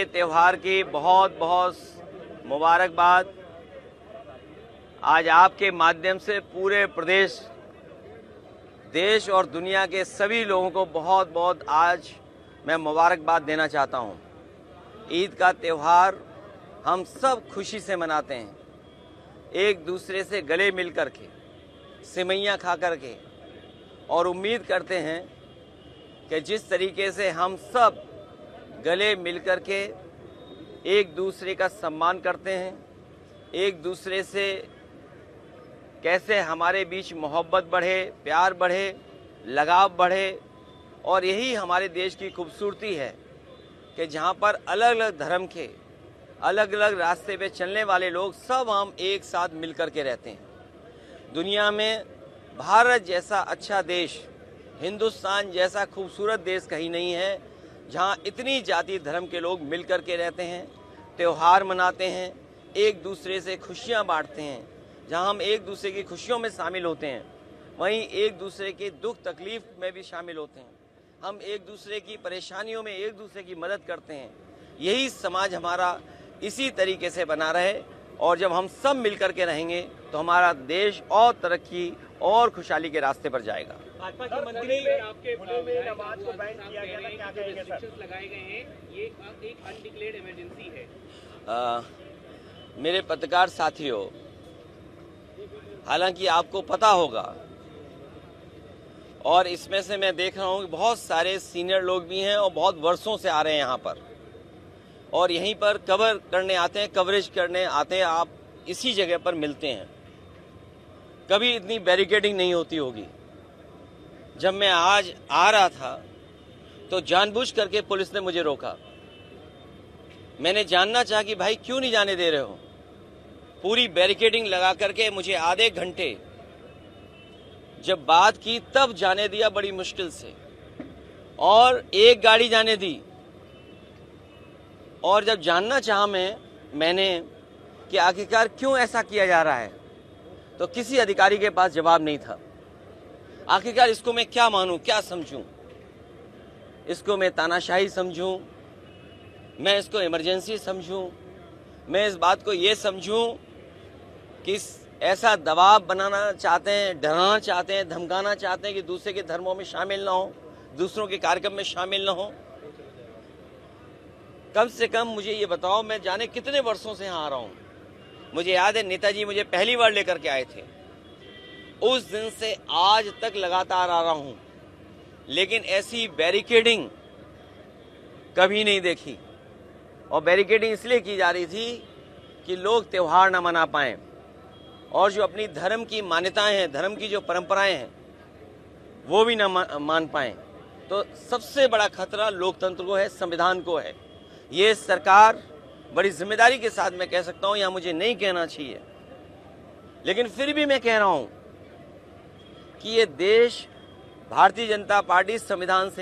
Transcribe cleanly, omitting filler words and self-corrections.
के त्यौहार की बहुत बहुत मुबारकबाद। आज आपके माध्यम से पूरे प्रदेश, देश और दुनिया के सभी लोगों को बहुत बहुत आज मैं मुबारकबाद देना चाहता हूं। ईद का त्यौहार हम सब खुशी से मनाते हैं, एक दूसरे से गले मिल कर के, सिमैयाँ खा कर के, और उम्मीद करते हैं कि जिस तरीके से हम सब गले मिल कर के एक दूसरे का सम्मान करते हैं, एक दूसरे से कैसे हमारे बीच मोहब्बत बढ़े, प्यार बढ़े, लगाव बढ़े, और यही हमारे देश की खूबसूरती है कि जहाँ पर अलग अलग धर्म के, अलग अलग रास्ते पे चलने वाले लोग सब हम एक साथ मिल कर के रहते हैं। दुनिया में भारत जैसा अच्छा देश, हिंदुस्तान जैसा खूबसूरत देश कहीं नहीं है जहाँ इतनी जाति धर्म के लोग मिल कर के रहते हैं, त्यौहार मनाते हैं, एक दूसरे से खुशियाँ बांटते हैं। जहाँ हम एक दूसरे की खुशियों में शामिल होते हैं, वहीं एक दूसरे के दुख तकलीफ में भी शामिल होते हैं। हम एक दूसरे की परेशानियों में एक दूसरे की मदद करते हैं। यही समाज हमारा इसी तरीके से बना रहे, और जब हम सब मिल कर के रहेंगे तो हमारा देश और तरक्की और खुशहाली के रास्ते पर जाएगा। भाजपा के मंत्री आपके नमाज को बैन किया गया था, क्या कहेंगे सर? लगाए गए हैं, ये एक अनडिक्लेयर्ड इमरजेंसी है। मेरे पत्रकार साथियों, हालांकि आपको पता होगा, और इसमें से मैं देख रहा हूँ कि बहुत सारे सीनियर लोग भी हैं और बहुत वर्षों से आ रहे हैं यहाँ पर, और यहीं पर कवर करने आते हैं, कवरेज करने आते हैं। आप इसी जगह पर मिलते हैं। कभी इतनी बैरिकेडिंग नहीं होती होगी। जब मैं आज आ रहा था तो जानबूझ करके पुलिस ने मुझे रोका। मैंने जानना चाहा कि भाई क्यों नहीं जाने दे रहे हो। पूरी बैरिकेडिंग लगा करके मुझे आधे घंटे जब बात की तब जाने दिया, बड़ी मुश्किल से, और एक गाड़ी जाने दी। और जब जानना चाहा मैंने कि आखिरकार क्यों ऐसा किया जा रहा है, तो किसी अधिकारी के पास जवाब नहीं था। आखिरकार इसको मैं क्या मानूं, क्या समझूं? इसको मैं तानाशाही समझूं, मैं इसको इमरजेंसी समझूं, मैं इस बात को ये समझूं कि ऐसा दबाव बनाना चाहते हैं, डराना चाहते हैं, धमकाना चाहते हैं कि दूसरे के धर्मों में शामिल ना हो, दूसरों के कार्यक्रम में शामिल ना हो। कम से कम मुझे ये बताओ, मैं जाने कितने वर्षों से यहाँ आ रहा हूँ। मुझे याद है नेताजी मुझे पहली बार लेकर के आए थे, उस दिन से आज तक लगातार आ रहा हूँ, लेकिन ऐसी बैरिकेडिंग कभी नहीं देखी। और बैरिकेडिंग इसलिए की जा रही थी कि लोग त्यौहार ना मना पाएं, और जो अपनी धर्म की मान्यताएं हैं, धर्म की जो परंपराएं हैं, वो भी ना मान पाएं। तो सबसे बड़ा खतरा लोकतंत्र को है, संविधान को है। ये सरकार बड़ी जिम्मेदारी के साथ, मैं कह सकता हूं, यहां मुझे नहीं कहना चाहिए, लेकिन फिर भी मैं कह रहा हूं कि ये देश भारतीय जनता पार्टी संविधान से